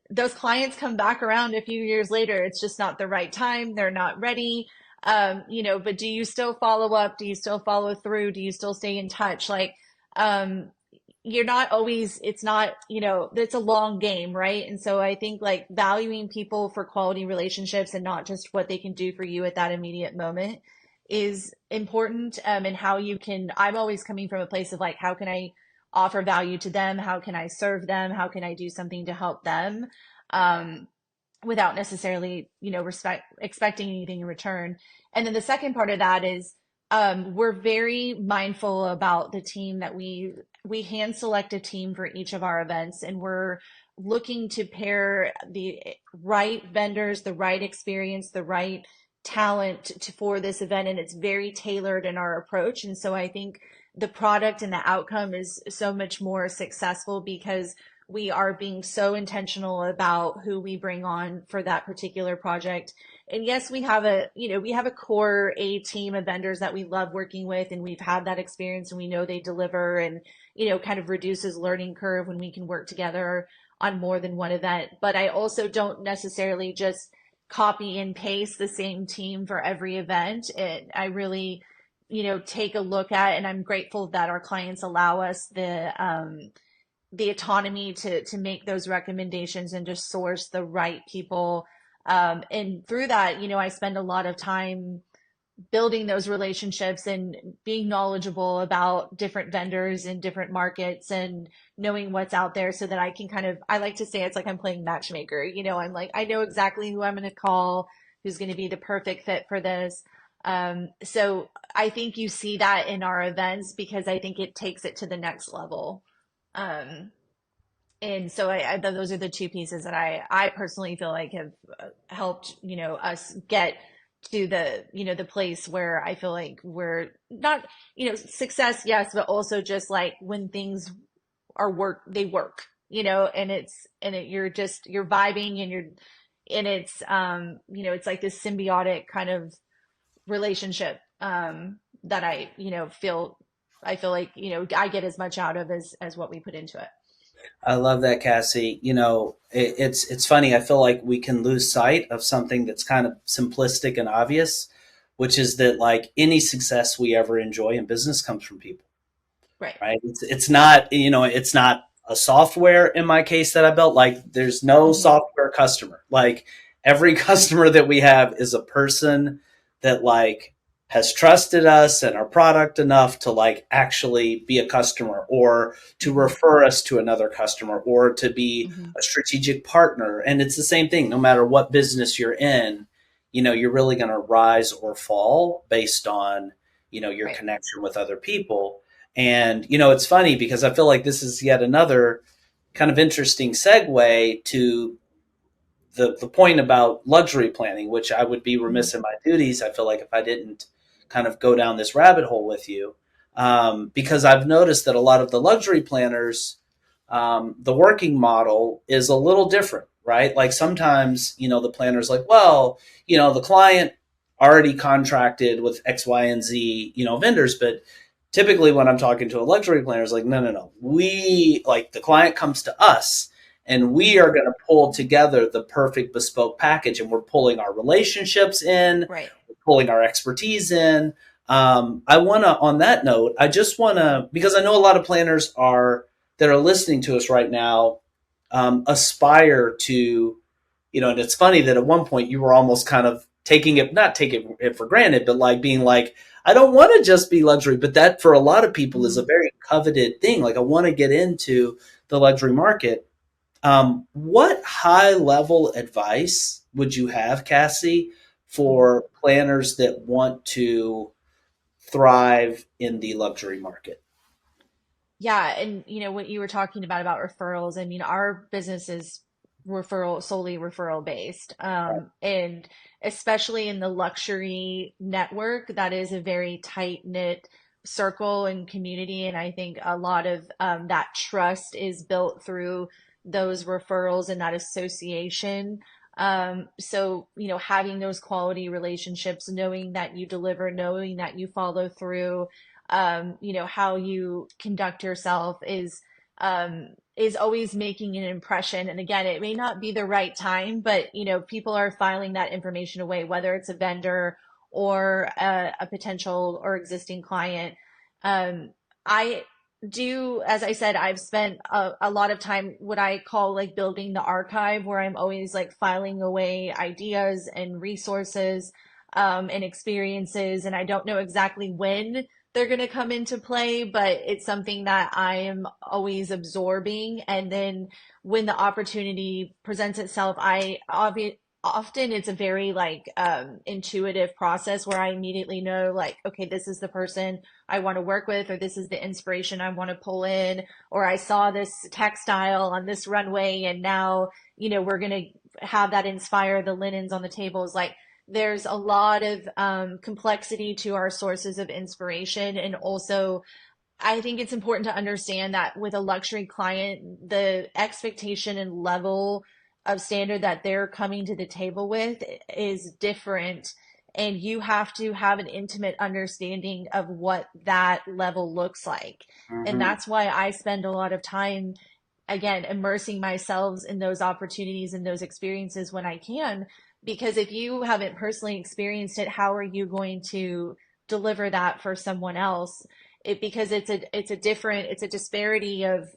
those clients come back around a few years later. It's just not the right time. They're not ready. But do you still follow up? Do you still follow through? Do you still stay in touch? Like, you're not always, it's not, it's a long game, right? And so I think like valuing people for quality relationships and not just what they can do for you at that immediate moment is important. And how you can, I'm always coming from a place of like, how can I offer value to them? How can I serve them? How can I do something to help them? Um, Without necessarily, expecting anything in return. And then the second part of that is we're very mindful about the team that we hand select a team for each of our events, and we're looking to pair the right vendors, the right experience, the right talent for this event, and it's very tailored in our approach. And so I think the product and the outcome is so much more successful because we are being so intentional about who we bring on for that particular project. And yes, we have a core A team of vendors that we love working with, and we've had that experience and we know they deliver, and, kind of reduces learning curve when we can work together on more than one event. But I also don't necessarily just copy and paste the same team for every event. I really, take a look at, and I'm grateful that our clients allow us the autonomy to make those recommendations and just source the right people. And through that, I spend a lot of time building those relationships and being knowledgeable about different vendors in different markets and knowing what's out there so that I can I like to say it's like I'm playing matchmaker. I'm like, I know exactly who I'm going to call, who's going to be the perfect fit for this. So I think you see that in our events because I think it takes it to the next level. Um, and so those are the two pieces that I personally feel like have helped, us get to the, the place where I feel like we're not, success, yes, but also just like when things are they work, and you're vibing and it's, it's like this symbiotic kind of relationship, that I feel like, I get as much out of as what we put into it. I love that, Cassie. It's funny. I feel like we can lose sight of something that's kind of simplistic and obvious, which is that like any success we ever enjoy in business comes from people, Right. right? It's not, it's not a software in my case that I built. Like there's no Hmm. software customer. Like every customer that we have is a person that like has trusted us and our product enough to like actually be a customer or to Hmm. refer us to another customer or to be Hmm. a strategic partner. And it's the same thing, no matter what business you're in, you're really going to rise or fall based on, your Right. connection with other people. And, it's funny because I feel like this is yet another kind of interesting segue to the point about luxury planning, which I would be Hmm. remiss in my duties. I feel like if I didn't kind of go down this rabbit hole with you, because I've noticed that a lot of the luxury planners, the working model is a little different, right? Like sometimes, the planner's like, well, the client already contracted with X, Y, and Z, vendors, but typically when I'm talking to a luxury planner, it's like, no, no, no. We like the client comes to us and we Hmm. are going to pull together the perfect bespoke package. And we're pulling our relationships in, Right. we're pulling our expertise in. I want to, on that note, I just want to, because I know a lot of planners that are listening to us right now, aspire to, and it's funny that at one point you were almost kind of not taking it for granted, but like being like, I don't want to just be luxury, but that for a lot of people is a Hmm. very coveted thing. Like I want to get into the luxury market. What high level advice would you have, Cassie, Hmm. for planners that want to thrive in the luxury market? Yeah, and what you were talking about referrals. I mean, our business is solely referral based. Right. And especially in the luxury network, that is a very tight knit circle and community. And I think a lot of that trust is built through those referrals and that association. So, having those quality relationships, knowing that you deliver, knowing that you follow through, how you conduct yourself is always making an impression. And again, it may not be the right time, but people are filing that information away, whether it's a vendor or a potential or existing client. I do, as I said, I've spent a lot of time what I call like building the archive, where I'm always like filing away ideas and resources, and experiences. And I don't know exactly when they're going to come into play, but it's something that I am always absorbing. And then when the opportunity presents itself, often it's a very like intuitive process where I immediately know like, okay, this is the person I want to work with, or this is the inspiration I want to pull in, or I saw this textile on this runway and now, we're going to have that inspire the linens on the tables. Like, there's a lot of complexity to our sources of inspiration. And also, I think it's important to understand that with a luxury client, the expectation and level of standard that they're coming to the table with is different. And you have to have an intimate understanding of what that level looks like. And Mm-hmm. that's why I spend a lot of time, again, immersing myself in those opportunities and those experiences when I can. Because if you haven't personally experienced it, how are you going to deliver that for someone else? Because it's a disparity of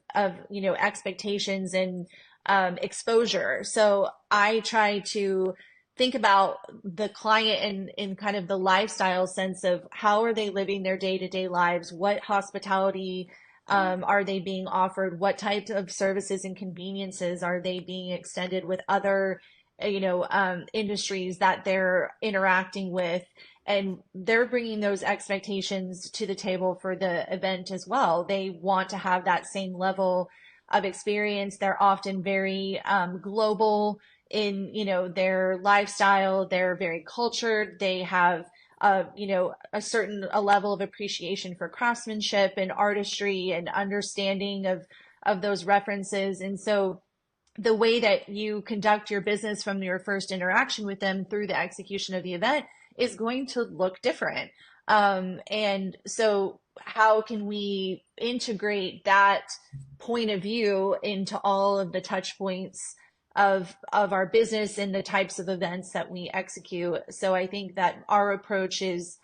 expectations and exposure. So I try to think about the client in kind of the lifestyle sense of how are they living their day-to-day lives, what hospitality are they being offered, what types of services and conveniences are they being extended with other industries that they're interacting with, and they're bringing those expectations to the table for the event as well. They want to have that same level of experience. They're often very global in, their lifestyle. They're very cultured. They have, a certain a level of appreciation for craftsmanship and artistry and understanding of those references. And so the way that you conduct your business from your first interaction with them through the execution of the event is going to look different. And so how can we integrate that point of view into all of the touch points of our business and the types of events that we execute? So I think that our approach is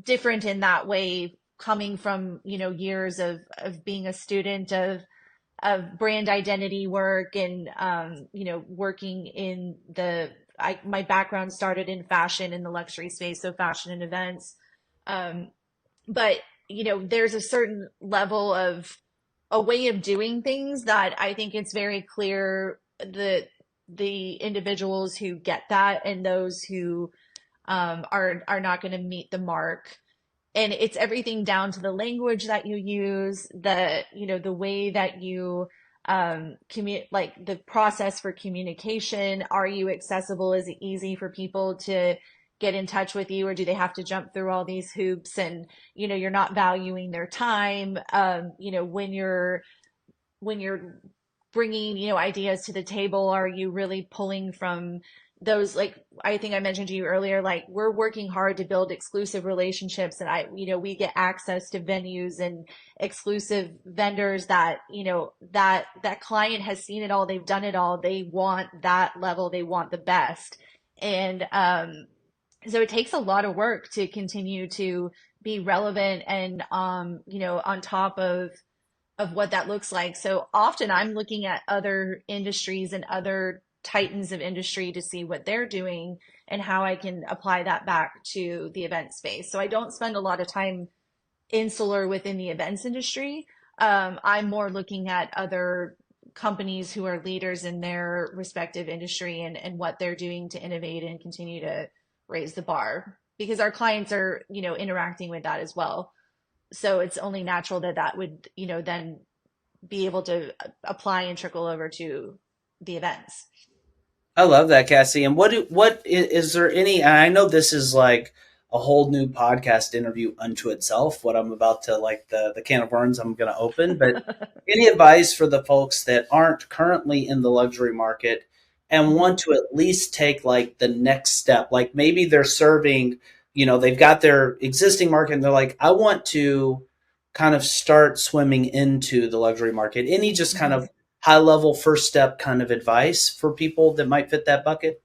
different in that way, coming from, years of being a student of brand identity work and, working in my background started in fashion in the luxury space, so fashion and events. But, there's a certain level of a way of doing things that I think it's very clear the individuals who get that and those who are not going to meet the mark. And it's everything down to the language that you use, the way that you like the process for communication. Are you accessible? Is it easy for people to get in touch with you, or do they have to jump through all these hoops? And, you're not valuing their time. When you're bringing, ideas to the table, are you really pulling from those? Like, I think I mentioned to you earlier, like, we're working hard to build exclusive relationships, and we get access to venues and exclusive vendors that, that client has seen it all, they've done it all, they want that level, they want the best. And so it takes a lot of work to continue to be relevant and on top of what that looks like. So often I'm looking at other industries and other titans of industry to see what they're doing and how I can apply that back to the event space. So I don't spend a lot of time insular within the events industry. I'm more looking at other companies who are leaders in their respective industry and what they're doing to innovate and continue to raise the bar, because our clients are, interacting with that as well. So it's only natural that would, then be able to apply and trickle over to the events. I love that, Cassie. And is there any? And I know this is like a whole new podcast interview unto itself. What I'm about to, like, the can of worms I'm going to open. But any advice for the folks that aren't currently in the luxury market and want to at least take like the next step? Like maybe they're serving, they've got their existing market and they're like, I want to kind of start swimming into the luxury market. Any just kind of high level first step kind of advice for people that might fit that bucket?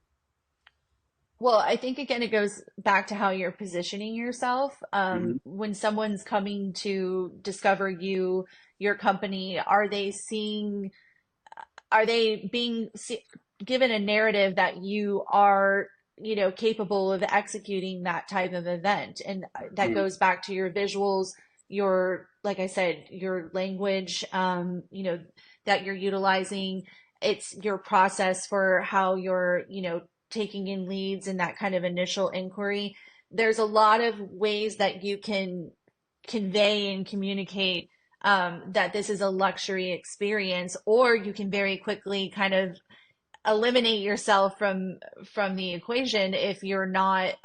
Well, I think again, it goes back to how you're positioning yourself. Mhm. When someone's coming to discover your company, are they being given a narrative that you are, capable of executing that type of event? And that Mhm. goes back to your visuals, like I said, your language, that you're utilizing. It's your process for how you're, taking in leads and that kind of initial inquiry. There's a lot of ways that you can convey and communicate that this is a luxury experience, or you can very quickly kind of eliminate yourself from the equation if you're not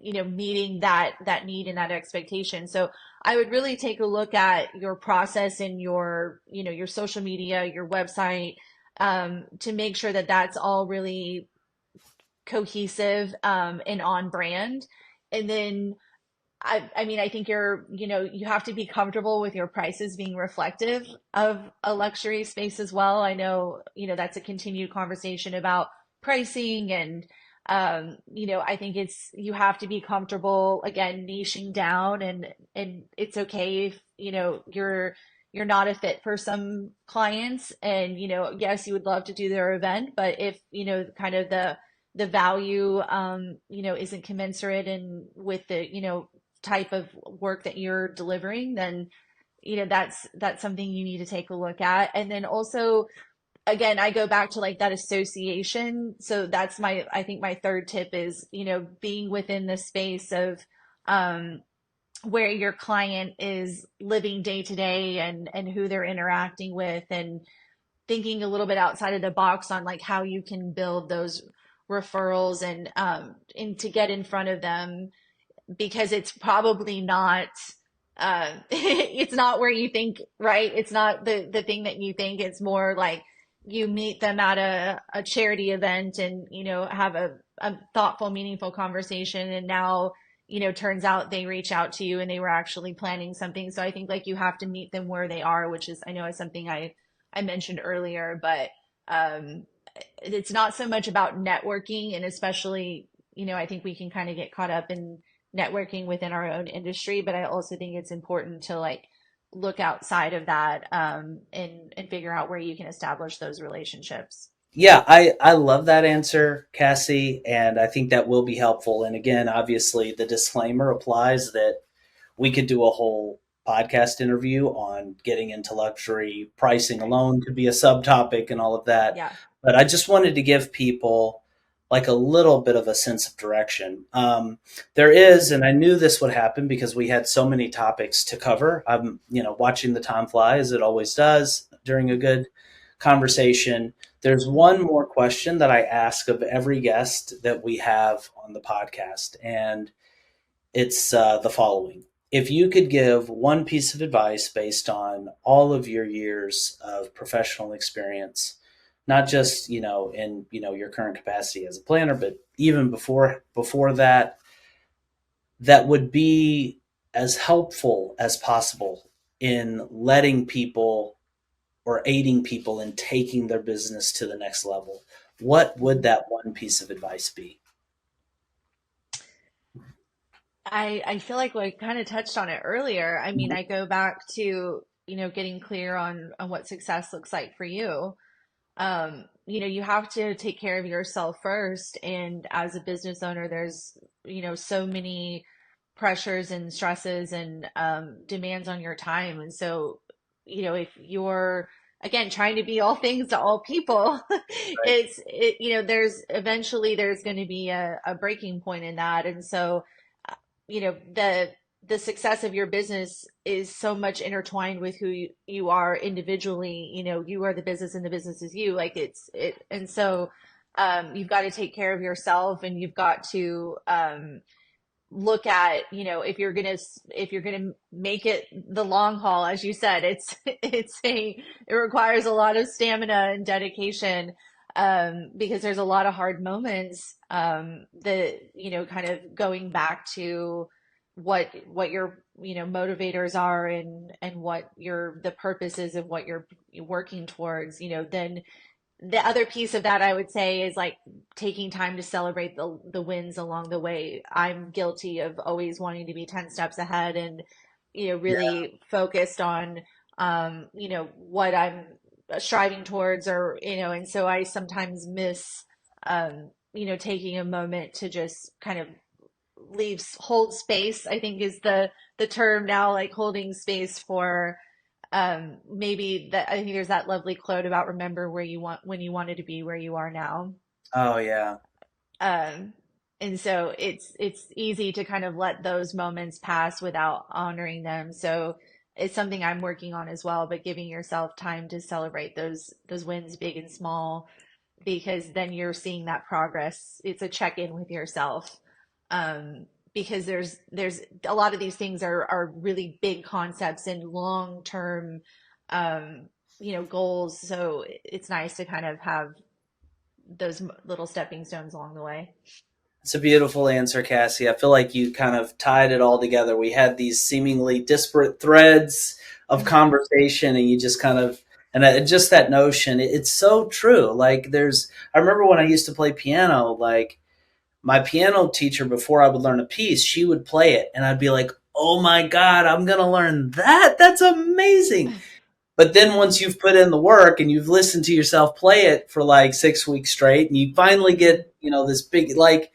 meeting that need and that expectation. So I would really take a look at your process and your social media, your website, to make sure that that's all really cohesive and on brand. And then I mean, I think you have to be comfortable with your prices being reflective of a luxury space as well. I know, that's a continued conversation about pricing and, I think you have to be comfortable, again, niching down, and it's okay if, you're not a fit for some clients, and, yes, you would love to do their event, but if, kind of the value, isn't commensurate and with the, type of work that you're delivering, then that's something you need to take a look at. And then also, again, I go back to like that association. So that's I think my third tip is, being within the space of where your client is living day to day and who they're interacting with, and thinking a little bit outside of the box on like how you can build those referrals and to get in front of them, because it's probably not it's not where you think, right? It's not the thing that you think. It's more like you meet them at a charity event and, have a thoughtful, meaningful conversation. And now, turns out they reach out to you and they were actually planning something. So I think like you have to meet them where they are, which is, I know is something I mentioned earlier, but it's not so much about networking. And especially, I think we can kind of get caught up in networking within our own industry, but I also think it's important to like look outside of that and figure out where you can establish those relationships. Yeah, I love that answer, Cassie, and I think that will be helpful. And again, obviously, the disclaimer applies that we could do a whole podcast interview on getting into luxury. Pricing Right. alone could be a subtopic and all of that. Yeah. But I just wanted to give people like a little bit of a sense of direction. There is, and I knew this would happen because we had so many topics to cover. I'm, watching the time fly as it always does during a good conversation. There's one more question that I ask of every guest that we have on the podcast, and it's the following. If you could give one piece of advice based on all of your years of professional experience, not just, in, your current capacity as a planner, but even before that, that would be as helpful as possible in letting people or aiding people in taking their business to the next level, what would that one piece of advice be? I feel like we kind of touched on it earlier. I mean, Mhm. I go back to, getting clear on what success looks like for you. You have to take care of yourself first. And as a business owner, there's, so many pressures and stresses and demands on your time. And so, if you're, again, trying to be all things to all people, Right. there's going to be a breaking point in that. And so, the success of your business is so much intertwined with who you are individually. You are the business and the business is you. Like and so you've got to take care of yourself, and you've got to look at, if you're gonna make it the long haul, as you said, it requires a lot of stamina and dedication, because there's a lot of hard moments, that, kind of going back to what your, motivators are, and what the purpose is of what you're working towards, then the other piece of that I would say is like taking time to celebrate the wins along the way. I'm guilty of always wanting to be 10 steps ahead and, Yeah. really focused on, what I'm striving towards, or, and so I sometimes miss, taking a moment to just kind of hold space, I think is the term now, like holding space for maybe that. I think there's that lovely quote about remember where you want when you wanted to be where you are now. Oh, yeah. um and so it's easy to kind of let those moments pass without honoring them. So it's something I'm working on as well, but giving yourself time to celebrate those wins, big and small, because then you're seeing that progress. It's a check-in with yourself. Because there's a lot of these things are really big concepts and long-term, goals. So it's nice to kind of have those little stepping stones along the way. It's a beautiful answer, Cassie. I feel like you kind of tied it all together. We had these seemingly disparate threads of conversation, and you just kind of, and just that notion, it's so true. Like, I remember when I used to play piano, like, my piano teacher, before I would learn a piece, she would play it, and I'd be like, oh my God, I'm going to learn that. That's amazing. But then once you've put in the work and you've listened to yourself play it for like 6 weeks straight, and you finally get, this big, like,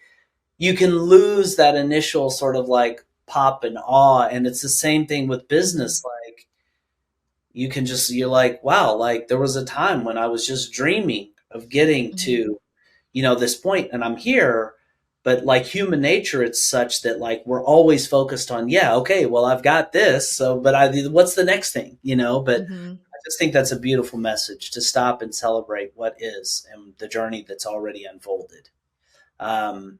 you can lose that initial sort of like pop and awe. And it's the same thing with business. Like, you're like, wow, like there was a time when I was just dreaming of getting Mhm. to, this point, and I'm here. But like human nature, it's such that like we're always focused on, yeah, okay, well, I've got this. So, but what's the next thing, But Mhm. I just think that's a beautiful message to stop and celebrate what is and the journey that's already unfolded. Um,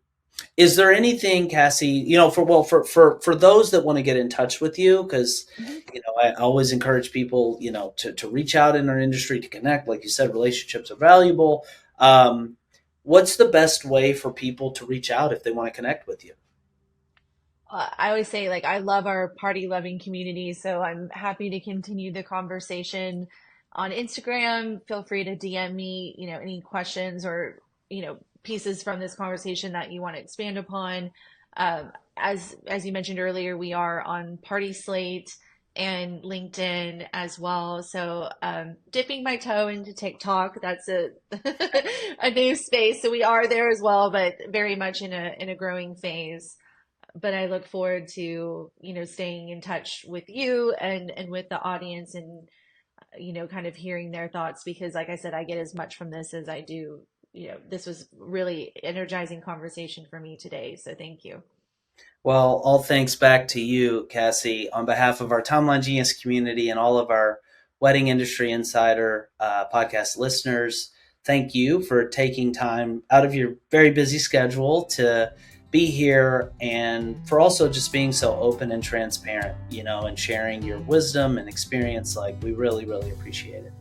is there anything, Cassie, for those that want to get in touch with you, because Mhm. I always encourage people, to reach out in our industry to connect. Like you said, relationships are valuable. What's the best way for people to reach out if they want to connect with you? I always say, like, I love our party loving community, so I'm happy to continue the conversation on Instagram. Feel free to DM me, any questions or, pieces from this conversation that you want to expand upon. As you mentioned earlier, we are on Party Slate and LinkedIn as well. So dipping my toe into TikTok, that's a a new space. So we are there as well, but very much in a growing phase. But I look forward to, staying in touch with you and with the audience and, kind of hearing their thoughts because like I said, I get as much from this as I do. This was really energizing conversation for me today. So thank you. Well, all thanks back to you, Cassie, on behalf of our Timeline Genius community and all of our Wedding Industry Insider podcast listeners. Thank you for taking time out of your very busy schedule to be here and for also just being so open and transparent, and sharing your wisdom and experience. Like, we really, really appreciate it.